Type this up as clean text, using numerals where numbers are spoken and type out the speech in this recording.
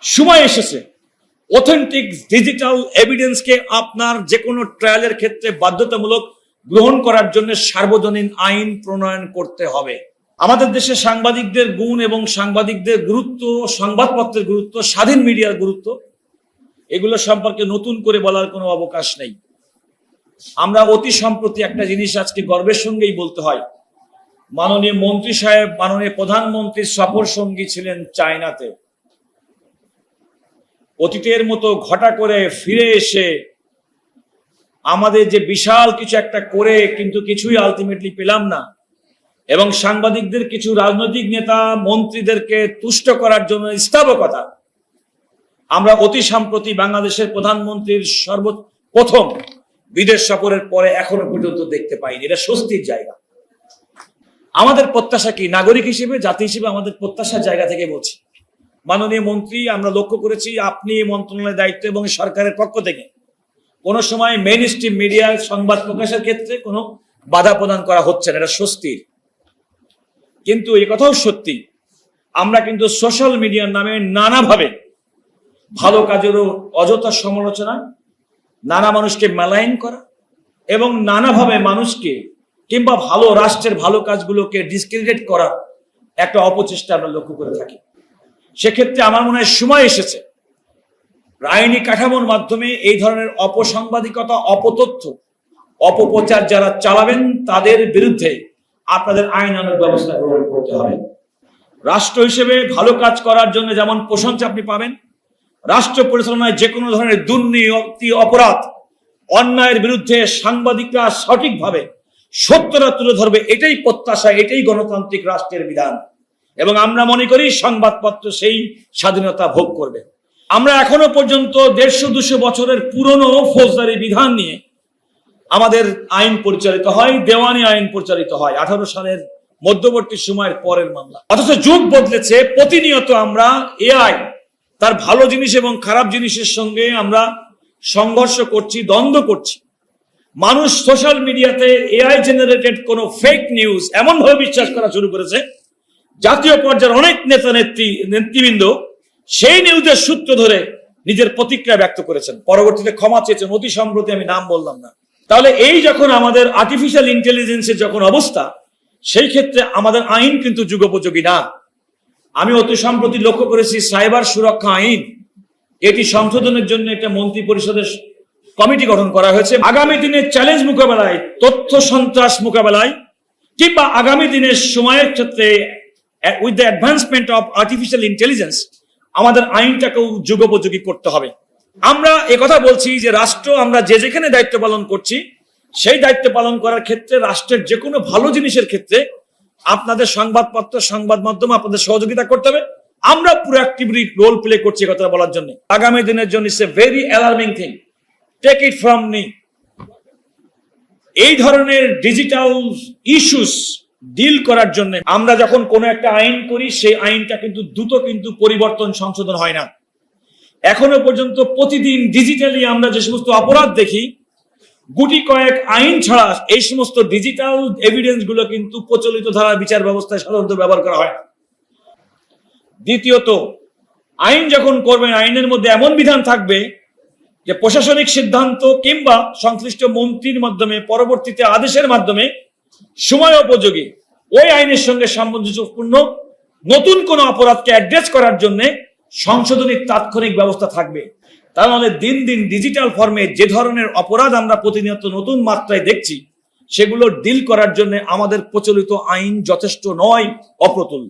সময় এসেছে authentic digital এভিডেন্সকে আপনার যে কোনো ট্রায়ালের ক্ষেত্রে বাধ্যতামূলক গ্রহণ করার জন্য সার্বজনীন আইন প্রণয়ন করতে হবে। আমাদের দেশে সাংবাদিকদের গুণ এবং সাংবাদিকদের গুরুত্ব, সংবাদপত্রের গুরুত্ব, স্বাধীন মিডিয়ার গুরুত্ব, এগুলো সম্পর্কে নতুন করে বলার কোনো অবকাশ নেই। আমরা অতি সম্প্রতি একটা জিনিস আজকে গর্বের সঙ্গেই বলতে হয়, মাননীয় মন্ত্রী সাহেব মাননীয় প্রধানমন্ত্রীর সফর সঙ্গী ছিলেন চায়নাতে। অতীতের মতো ঘটা করে ফিরে এসে আমাদের যে বিশাল কিছু একটা করে কিন্তু কিছুই আলটিমেটলি পেলাম না, এবং সাংবাদিকদের কিছু রাজনৈতিক নেতা মন্ত্রীদেরকে তুষ্ট করার জন্য স্থাবকতা আমরা অতি সম্প্রতি বাংলাদেশের প্রধানমন্ত্রীর সর্বপ্রথম বিদেশ সফরের পরে এখনো পর্যন্ত দেখতে পাইনি। এটা স্বস্তির জায়গা। আমাদের প্রত্যাশা কি, নাগরিক হিসেবে জাতি হিসেবে আমাদের প্রত্যাশার জায়গা থেকে বলছি, মাননীয় মন্ত্রী, আমরা লক্ষ্য করেছি আপনি মন্ত্রণালয়ের দায়িত্ব এবং সরকারের পক্ষ থেকে কোনো সময় মেইন স্ট্রিম মিডিয়ার সংবাদ প্রকাশের ক্ষেত্রে কোনো বাধা প্রদান করা হচ্ছে না, এটা স্বস্তির। কিন্তু এই কথাও সত্যি, আমরা কিন্তু সোশ্যাল মিডিয়ার নামে নানাভাবে ভালো কাজেরও অযথা সমালোচনা, নানা মানুষকে মেলাইন করা এবং নানাভাবে মানুষকে কিংবা ভালো রাষ্ট্রের ভালো কাজগুলোকে ডিসক্রেডিট করা একটা অপচেষ্টা আমরা লক্ষ্য করে থাকি। সেক্ষেত্রে আমার মনে হয় সময় এসেছে আইনি কাঠামোর মাধ্যমে এই ধরনের অপসাংবাদিকতা, অপতথ্য, অপপ্রচার যারা চালাবেন তাদের বিরুদ্ধে আপনাদের আইনানুগ ব্যবস্থা গ্রহণ করতে হবে। রাষ্ট্র হিসেবে ভালো কাজ করার জন্য যেমন প্রশংসা আপনি পাবেন, রাষ্ট্র পরিচালনায় যে কোনো ধরনের দুর্নীতি, অপরাধ, অন্যায়ের বিরুদ্ধে সাংবাদিকরা সঠিকভাবে সত্যটা তুলে ধরবে, এটাই প্রত্যাশা, এটাই গণতান্ত্রিক রাষ্ট্রের বিধান। এবং আমরা মনে করি সংবাদপত্র সেই স্বাধীনতা ভোগ করবে। আমরা এখনো পর্যন্ত 150-200 বছরের পুরনো ফৌজদারি বিধান নিয়ে আমাদের আইন পরিচালিত হয়, দেওয়ানি আইন পরিচালিত হয় 18 সালের মধ্যবর্তী সময়ের পরের মামলা। অথচ যুগ বদলেছে, প্রতিনিয়ত আমরা এআই তার ভালো জিনিস এবং খারাপ জিনিসের সঙ্গে আমরা সংঘর্ষ করছি, দ্বন্দ্ব করছি। মানুষ সোশ্যাল মিডিয়াতে এআই জেনারেটেড কোনো ফেক নিউজ এমন ভাবে বিশ্বাস করা শুরু করেছে, জাতীয় পর্যায়ের অনেক নেতৃবৃন্দ সেই নিউজের সূত্র ধরে নিজের প্রতিক্রিয়া ব্যক্ত করেছেন, পরবর্তীতে ক্ষমা চেয়েছেন। অতি সম্প্রতি আমি নাম বললাম না। তাহলে এই যখন আমাদের আর্টিফিশিয়াল ইন্টেলিজেন্সের যখন অবস্থা, সেই ক্ষেত্রে আমাদের আইন কিন্তু যুগোপযোগী না। আমি অতি সম্প্রতি লক্ষ্য করেছি সাইবার সুরক্ষা আইন, এটি সংশোধনের জন্য একটা মন্ত্রী পরিষদের কমিটি গঠন করা হয়েছে। আগামী দিনের চ্যালেঞ্জ মোকাবেলায়, তথ্য সন্ত্রাস মোকাবেলায় কিংবা আগামী দিনের সময়ের ক্ষেত্রে with the advancement of artificial intelligence আমাদের আইনটাকেও যুগোপযোগী করতে হবে। আমরা একথা বলছি যে রাষ্ট্র, আমরা যে যেখানে দায়িত্ব পালন করছি সেই দায়িত্ব পালন করার ক্ষেত্রে রাষ্ট্রের যে কোনো ভালো জিনিসের ক্ষেত্রে আপনাদের সংবাদপত্র, সংবাদ মাধ্যম আপনাদের সহযোগিতা করতে হবে। আমরা পুরো অ্যাক্টিভলি রোল প্লে করছি কথা বলার জন্য। আগামী দিনের জন্য it's a very alarming thing, take it from me. এই ধরনের ডিজিটাল ইস্যুস ডিল করার জন্য আমরা যখন কোনো একটা আইন করি, সেই আইনটা কিন্তু দ্রুত কিন্তু পরিবর্তন, সংশোধন হয় না। এখনো পর্যন্ত প্রতিদিন ডিজিটালি আমরা যে সমস্ত অপরাধ দেখি, গুটি কয়েক আইন ছাড়া এই সমস্ত ডিজিটাল এভিডেন্স গুলো কিন্তু প্রচলিত ধারা বিচার ব্যবস্থায় সাধারণত ব্যবহার করা হয়। দ্বিতীয়ত, আইন যখন করবেন আইনের মধ্যে এমন বিধান থাকবে যে প্রশাসনিক সিদ্ধান্ত কিংবা সংশ্লিষ্ট মন্ত্রীর মাধ্যমে পরবর্তীতে আদেশের মাধ্যমে সময় উপযোগী ওই আইনের সঙ্গে সামঞ্জস্যপূর্ণ নতুন কোন অপরাধকে অ্যাড্রেস করার জন্য সংশোধনী তাৎক্ষণিক ব্যবস্থা থাকবে। তাহলে দিন দিন ডিজিটাল ফর্মে যে ধরনের অপরাধ আমরা প্রতিনিয়ত নতুন মাত্রায় দেখছি, সেগুলো ডিল করার জন্য আমাদের প্রচলিত আইন যথেষ্ট নয়, অপ্রতুল।